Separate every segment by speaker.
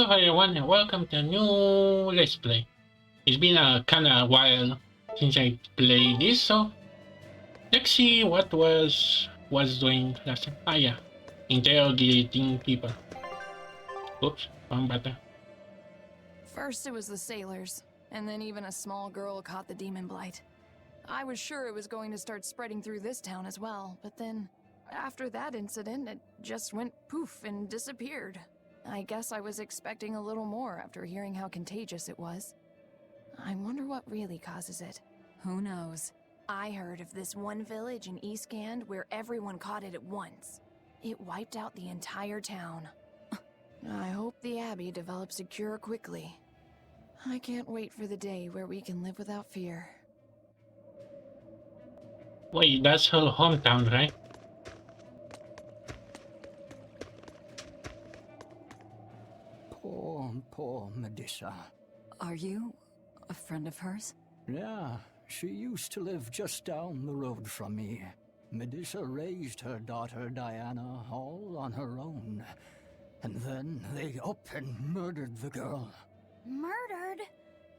Speaker 1: Hello everyone and welcome to a new Let's Play. It's been a kinda while since I played this, so let's see what was doing last time. Ah yeah, interrogating people. Oops, wrong button.
Speaker 2: First it was the sailors, and then even a small girl caught the demon blight. I was sure it was going to start spreading through this town as well, but then, after that incident, it just went poof and disappeared. I guess I was expecting a little more after hearing how contagious it was. I wonder what really causes it. Who knows? I heard of this one village in Eastgand where everyone caught it at once. It wiped out the entire town. I hope the Abbey develops a cure quickly. I can't wait for the day where we can live without fear.
Speaker 1: Wait, that's her hometown, right?
Speaker 3: Poor Medusa.
Speaker 2: Are you a friend of hers?
Speaker 3: Yeah, she used to live just down the road from me. Medusa raised her daughter Diana all on her own. And then they up and murdered the girl.
Speaker 4: Murdered?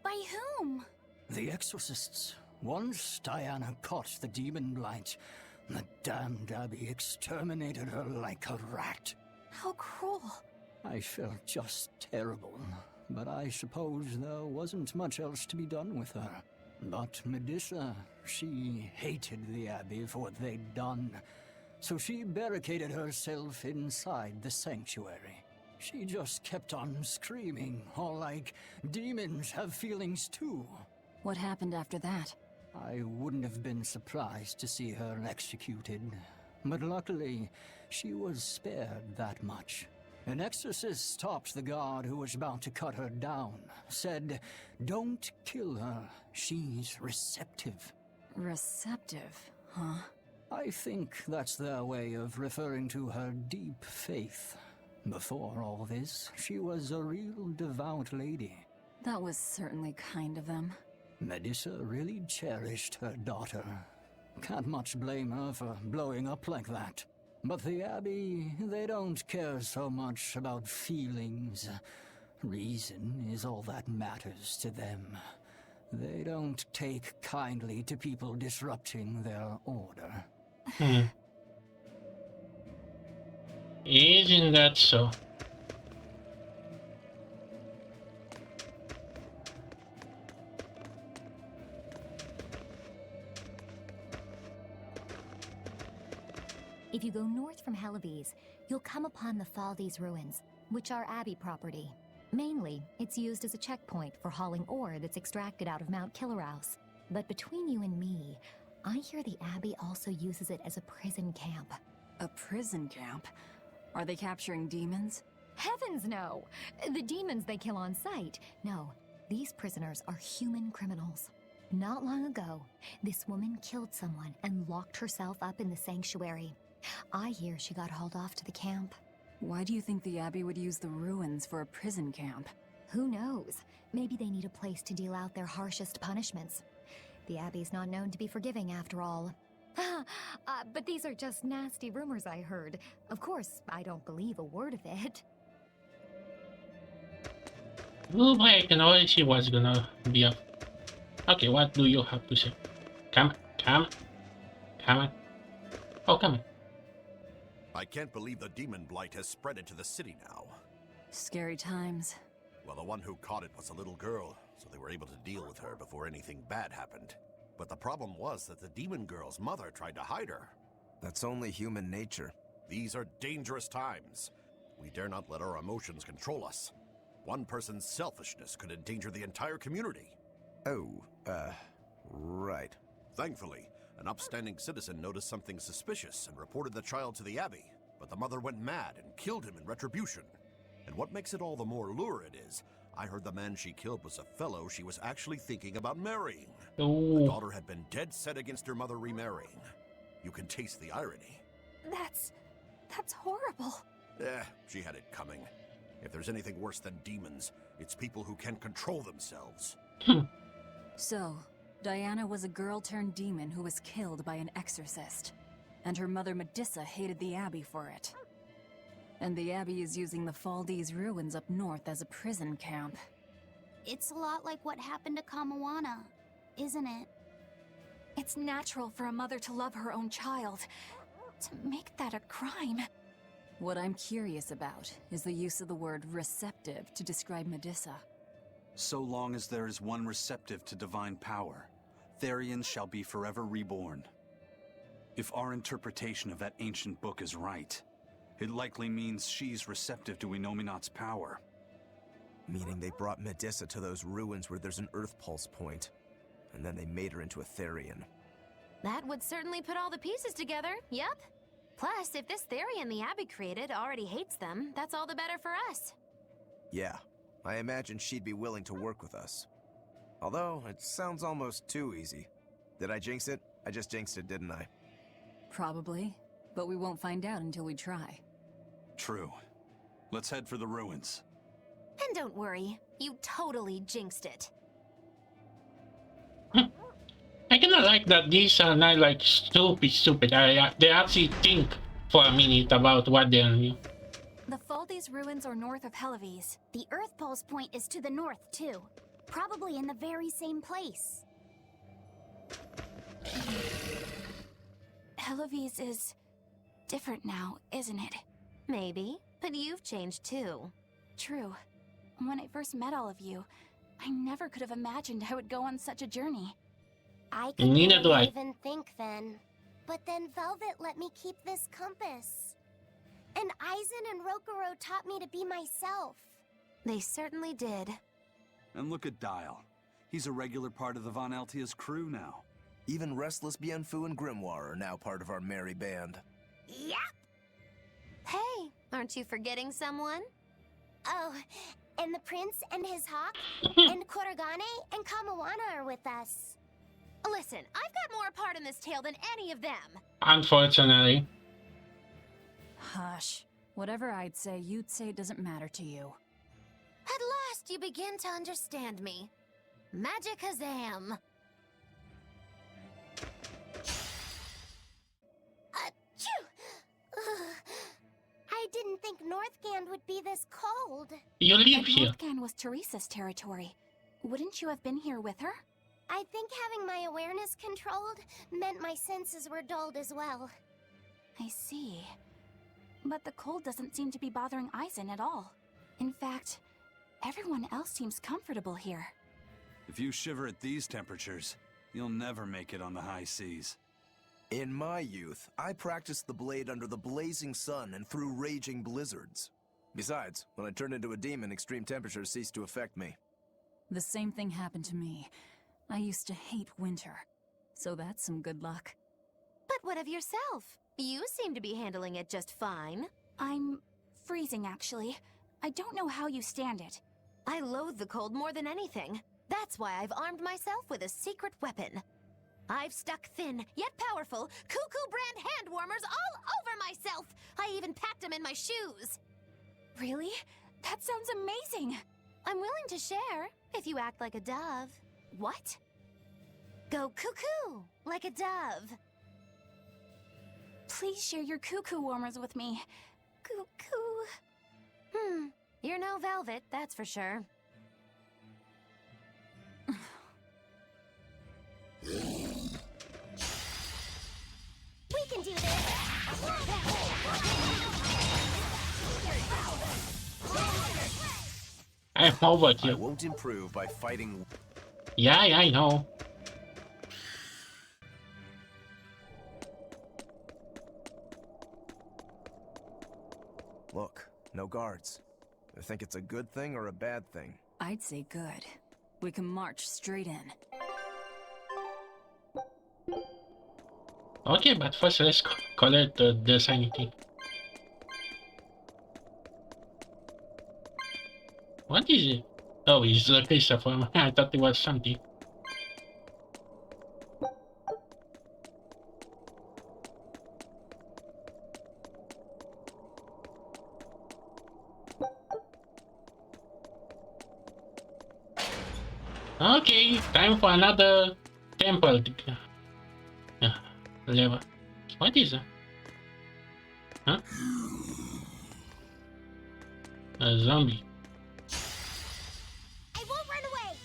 Speaker 4: By whom?
Speaker 3: The exorcists. Once Diana caught the demon blight, the damned Abbey exterminated her like a rat.
Speaker 4: How cruel.
Speaker 3: I felt just terrible, but I suppose there wasn't much else to be done with her. But Medusa, she hated the Abbey for what they'd done, so she barricaded herself inside the sanctuary. She just kept on screaming, all like, demons have feelings too.
Speaker 2: What happened after that?
Speaker 3: I wouldn't have been surprised to see her executed, but luckily, she was spared that much. An exorcist stopped the guard who was about to cut her down, said, "Don't kill her, she's receptive."
Speaker 2: Receptive, huh?
Speaker 3: I think that's their way of referring to her deep faith. Before all this, she was a real devout lady.
Speaker 2: That was certainly kind of them.
Speaker 3: Medusa really cherished her daughter. Can't much blame her for blowing up like that. But the Abbey, they don't care so much about feelings. Reason is all that matters to them. They don't take kindly to people disrupting their order.
Speaker 1: Isn't that so?
Speaker 4: If you go north from Hellebes, you'll come upon the Faldes ruins, which are Abbey property. Mainly, it's used as a checkpoint for hauling ore that's extracted out of Mount Killerhouse. But between you and me, I hear the Abbey also uses it as a prison camp.
Speaker 2: A prison camp? Are they capturing demons?
Speaker 4: Heavens no! The demons they kill on sight. No, these prisoners are human criminals. Not long ago, this woman killed someone and locked herself up in the sanctuary. I hear she got hauled off to the camp.
Speaker 2: Why do you think the Abbey would use the ruins for a prison camp?
Speaker 4: Who knows? Maybe they need a place to deal out their harshest punishments. The Abbey's not known to be forgiving after all. But these are just nasty rumors I heard. Of course, I don't believe a word of it.
Speaker 1: Oh boy, I can already see what's gonna be up. Okay, what do you have to say? Come on. Oh, come on.
Speaker 5: I can't believe the demon blight has spread into the city now.
Speaker 2: Scary times.
Speaker 5: Well, the one who caught it was a little girl, so they were able to deal with her before anything bad happened. But the problem was that the demon girl's mother tried to hide her.
Speaker 6: That's only human nature.
Speaker 5: These are dangerous times. We dare not let our emotions control us. One person's selfishness could endanger the entire community.
Speaker 6: Oh, right.
Speaker 5: Thankfully, an upstanding citizen noticed something suspicious and reported the child to the Abbey, but the mother went mad and killed him in retribution. And what makes it all the more lurid is, I heard the man she killed was a fellow she was actually thinking about marrying.
Speaker 1: Oh.
Speaker 5: The daughter had been dead set against her mother remarrying. You can taste the irony.
Speaker 4: That's horrible.
Speaker 5: She had it coming. If there's anything worse than demons, it's people who can't control themselves.
Speaker 2: So, Diana was a girl-turned-demon who was killed by an exorcist. And her mother Medusa hated the Abbey for it.
Speaker 7: And the Abbey is using the Faldi's ruins up north as a prison camp.
Speaker 8: It's a lot like what happened to Kamawana, isn't it?
Speaker 7: It's natural for a mother to love her own child. To make that a crime. What I'm curious about is the use of the word receptive to describe Medusa.
Speaker 9: So long as there is one receptive to divine power, Therians shall be forever reborn. If our interpretation of that ancient book is right, it likely means she's receptive to Inominat's power.
Speaker 6: Meaning they brought Medusa to those ruins where there's an Earth Pulse point, and then they made her into a Therian.
Speaker 10: That would certainly put all the pieces together, yep. Plus, if this Therian the Abbey created already hates them, that's all the better for us.
Speaker 6: Yeah, I imagine she'd be willing to work with us. Although, it sounds almost too easy. Did I jinx it? I just jinxed it, didn't I?
Speaker 7: Probably, but we won't find out until we try.
Speaker 9: True. Let's head for the ruins.
Speaker 10: And don't worry, you totally jinxed it.
Speaker 1: I kinda like that these are not like stupid. They actually think for a minute about what they're doing.
Speaker 8: The Faldi's ruins are north of Helaves. The Earth Pulse point is to the north, too. Probably in the very same place.
Speaker 7: Helaves is different now, isn't it?
Speaker 10: Maybe, but you've changed too.
Speaker 8: True. When I first met all of you, I never could have imagined I would go on such a journey.
Speaker 11: I
Speaker 1: Neither do I.
Speaker 11: couldn't even think then. But then Velvet let me keep this compass. And Aizen and Rokuro taught me to be myself.
Speaker 10: They certainly did.
Speaker 9: And look at Dial. He's a regular part of the Von Altia's crew now.
Speaker 6: Even Restless Bienfu and Grimoire are now part of our merry band.
Speaker 11: Yep.
Speaker 10: Hey, aren't you forgetting someone?
Speaker 11: Oh, and the prince and his hawk, and Korogane and Kamawana are with us.
Speaker 10: Listen, I've got more part in this tale than any of them.
Speaker 1: Unfortunately.
Speaker 7: Hush. Whatever I'd say, you'd say it doesn't matter to you.
Speaker 10: At last you begin to understand me. Magic Kazam.
Speaker 11: Achoo! Ugh. I didn't think Northgand would be this cold.
Speaker 1: You live
Speaker 8: But
Speaker 1: here.
Speaker 8: Northgand was Teresa's territory. Wouldn't you have been here with her?
Speaker 11: I think having my awareness controlled meant my senses were dulled as well.
Speaker 8: I see. But the cold doesn't seem to be bothering Aizen at all. In fact, everyone else seems comfortable here.
Speaker 9: If you shiver at these temperatures, you'll never make it on the high seas.
Speaker 6: In my youth, I practiced the blade under the blazing sun and through raging blizzards. Besides, when I turned into a demon, extreme temperatures ceased to affect me.
Speaker 7: The same thing happened to me. I used to hate winter. So that's some good luck.
Speaker 10: But what of yourself? You seem to be handling it just fine.
Speaker 8: I'm freezing, actually. I don't know how you stand it.
Speaker 10: I loathe the cold more than anything. That's why I've armed myself with a secret weapon. I've stuck thin, yet powerful, Cuckoo brand hand warmers all over myself! I even packed them in my shoes!
Speaker 8: Really? That sounds amazing!
Speaker 10: I'm willing to share, if you act like a dove.
Speaker 8: What?
Speaker 10: Go cuckoo, like a dove.
Speaker 8: Please share your cuckoo warmers with me. Cuckoo.
Speaker 10: You're no velvet, that's for sure.
Speaker 11: We can do this!
Speaker 1: I'm over
Speaker 6: I
Speaker 1: you.
Speaker 6: won't improve by fighting.
Speaker 1: Yeah, I know.
Speaker 6: Look, no guards. I think it's a good thing or a bad thing.
Speaker 7: I'd say good. We can march straight in.
Speaker 1: Okay, but first let's collect the sanity. What is it? Oh, it's the Christopher. I thought it was something. Okay, time for another temple. Level. What is that? Huh? A zombie.
Speaker 11: I won't run away!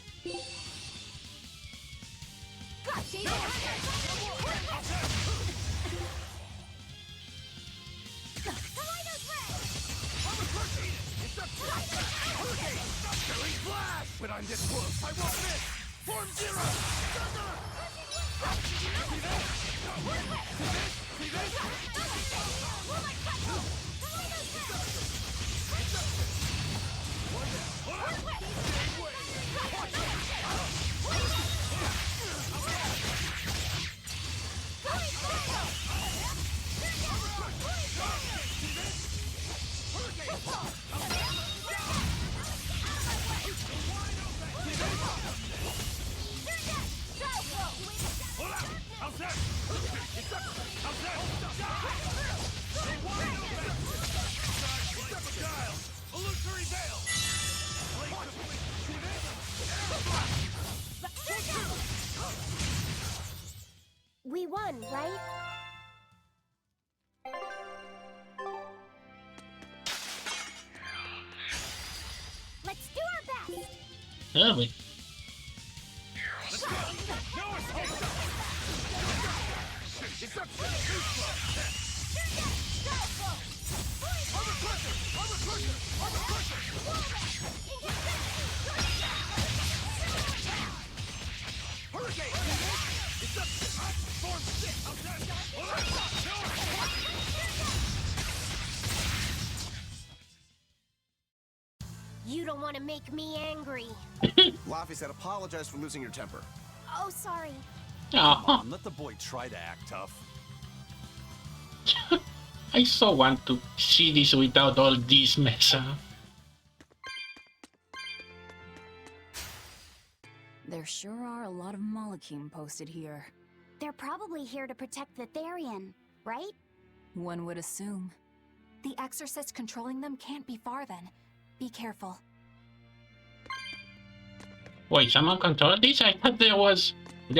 Speaker 6: When I'm this close, I won't miss! Form Zero! See this?
Speaker 11: We won, right? Let's do our best!
Speaker 1: Oh, wait.
Speaker 11: You don't want to make me angry.
Speaker 5: Laffy said apologize for losing your temper.
Speaker 11: Oh, sorry.
Speaker 9: Come
Speaker 1: Oh,
Speaker 9: on, let the boy try to act tough.
Speaker 1: I so want to see this without all this mess.
Speaker 7: There sure are a lot of Molecume posted here.
Speaker 8: They're probably here to protect the Therian, right?
Speaker 7: One would assume.
Speaker 8: The exorcist controlling them can't be far then. Be careful.
Speaker 1: Wait, someone control this? I thought they were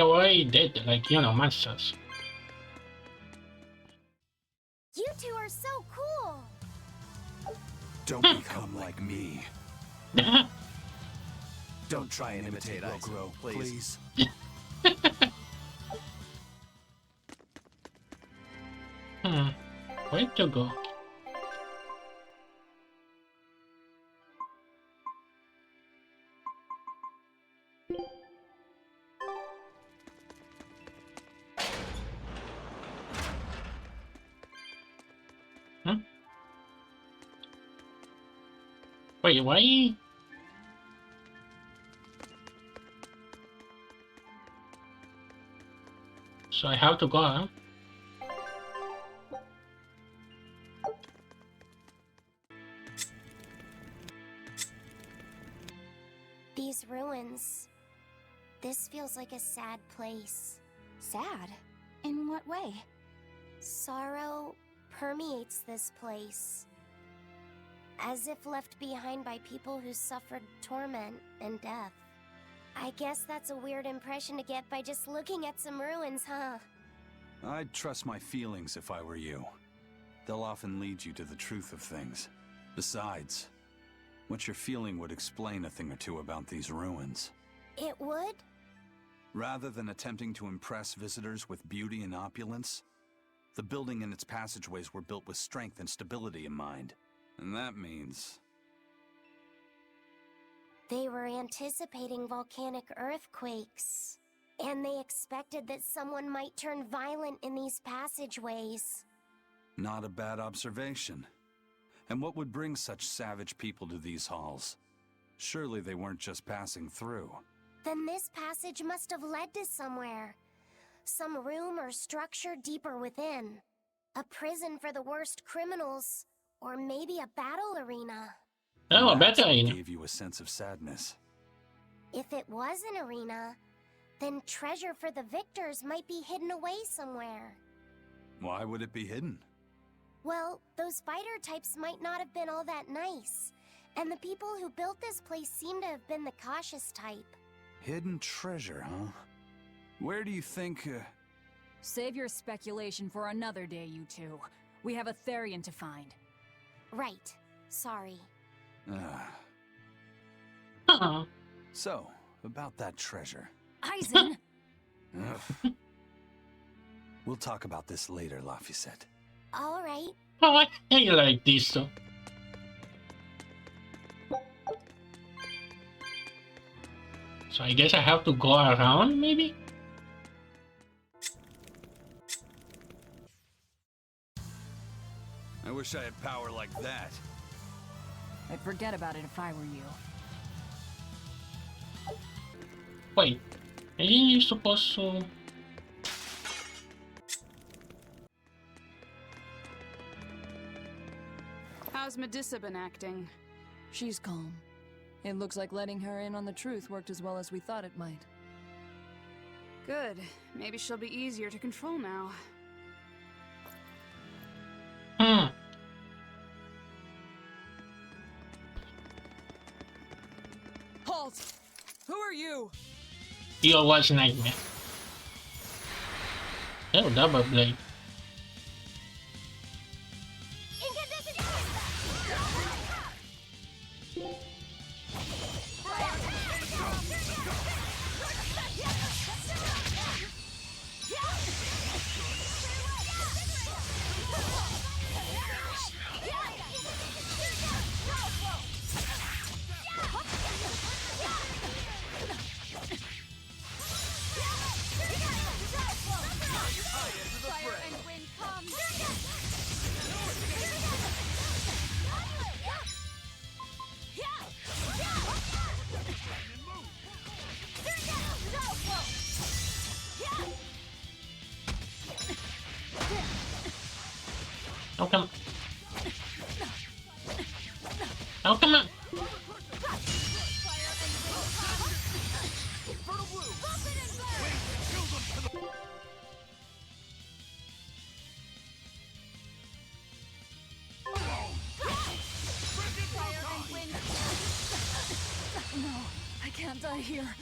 Speaker 1: already dead, like, you know, monsters.
Speaker 11: You two are so cool!
Speaker 9: Don't become like me.
Speaker 5: Don't try and imitate Aizen,
Speaker 9: Rokuro,
Speaker 5: please.
Speaker 1: Where to go? Wait, why? So I have to go, huh?
Speaker 11: These ruins. This feels like a sad place.
Speaker 8: Sad? In what way?
Speaker 11: Sorrow permeates this place. As if left behind by people who suffered torment and death. I guess that's a weird impression to get by just looking at some ruins, huh?
Speaker 9: I'd trust my feelings if I were you. They'll often lead you to the truth of things. Besides, what you're feeling would explain a thing or two about these ruins.
Speaker 11: It would?
Speaker 9: Rather than attempting to impress visitors with beauty and opulence, the building and its passageways were built with strength and stability in mind. And that means...
Speaker 11: They were anticipating volcanic earthquakes. And they expected that someone might turn violent in these passageways.
Speaker 9: Not a bad observation. And what would bring such savage people to these halls? Surely they weren't just passing through.
Speaker 11: Then this passage must have led to somewhere. Some room or structure deeper within. A prison for the worst criminals. Or maybe a battle arena.
Speaker 1: Oh, a
Speaker 9: That's
Speaker 1: better
Speaker 9: what
Speaker 1: arena.
Speaker 9: gave you a sense of sadness.
Speaker 11: If it was an arena, then treasure for the victors might be hidden away somewhere.
Speaker 9: Why would it be hidden?
Speaker 11: Well, those fighter types might not have been all that nice. And the people who built this place seem to have been the cautious type.
Speaker 9: Hidden treasure, huh? Where do you think,
Speaker 7: Save your speculation for another day, you two. We have a Therian to find.
Speaker 11: Right. Sorry.
Speaker 1: Huh.
Speaker 9: So, about that treasure.
Speaker 7: Eisen!
Speaker 9: Ugh. We'll talk about this later, Laphicet.
Speaker 11: All right.
Speaker 1: Oh, I like this though. So I guess I have to go around, maybe?
Speaker 9: I wish I had power like that.
Speaker 7: I'd forget about it if I were you.
Speaker 1: Wait, ain't you supposed to...
Speaker 2: How's Medissa been acting? She's calm. It looks like letting her in on the truth worked as well as we thought it might. Good. Maybe she'll be easier to control now.
Speaker 1: Hmm.
Speaker 2: Halt! Who are you?
Speaker 1: Your worst nightmare. Oh, double blade. Oh, come on. Oh, come on.
Speaker 2: No, I can't die here.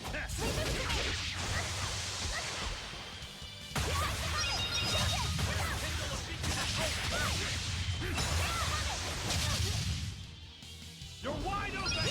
Speaker 5: You're wide open!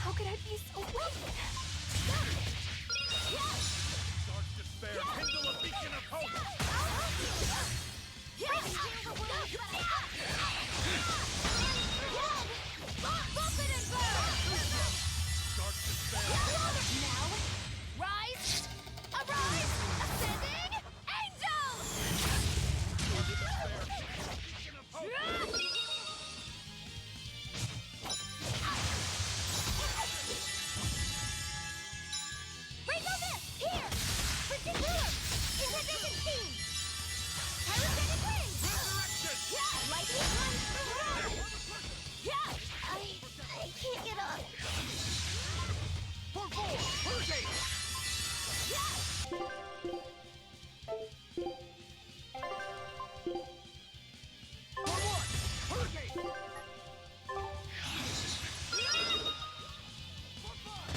Speaker 8: How could I be so weak?
Speaker 5: Dark despair, kindle a beacon of hope! Dark despair!
Speaker 10: Now, rise, arise, ascending, angel!
Speaker 5: Beacon of hope!
Speaker 10: Rainbow Mist, here! Particular, inhibition steam! Parasitic wings!
Speaker 5: Resurrection!
Speaker 10: Lightning one! I can't get up.
Speaker 5: For four! Hurricane! For one! Hurricane! For five!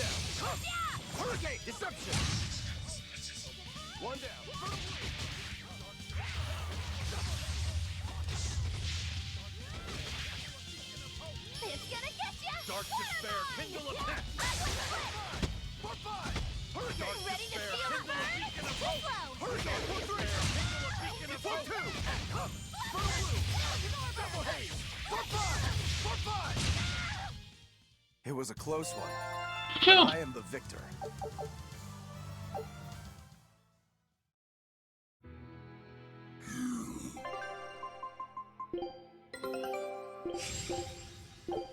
Speaker 6: down. Hurricane disruption. One down.
Speaker 10: It's gonna get ya!
Speaker 6: Dark despair, kindle a pet. 4-5. Hurricane.
Speaker 10: Ready to feel the burn? CLaw!
Speaker 6: Hurricane 4-3. Kindle a beacon of 4-2. Fertile blue. Double haze. 4-5. 4-5. It was a close one.
Speaker 1: Phew.
Speaker 6: I am the victor.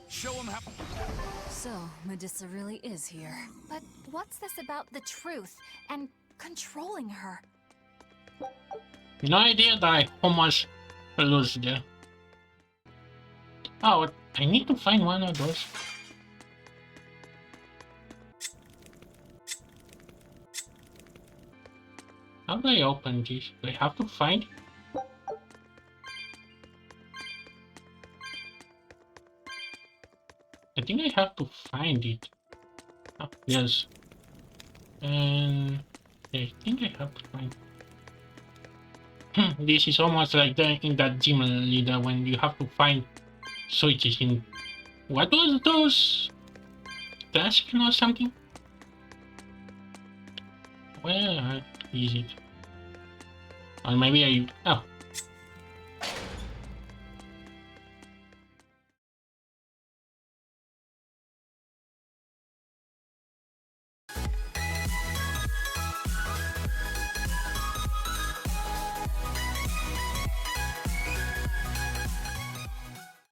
Speaker 9: Show him how.
Speaker 7: So, Medusa really is here.
Speaker 8: But what's this about the truth and controlling her?
Speaker 1: No idea that I almost lose there. Oh, I need to find one of those. How do I open this? Do I have to find? I think I have to find it. Oh, yes. And I think I have to find. This is almost like in that demon leader when you have to find switches in. What was those? Task or something? Where is it? Or maybe I. Oh,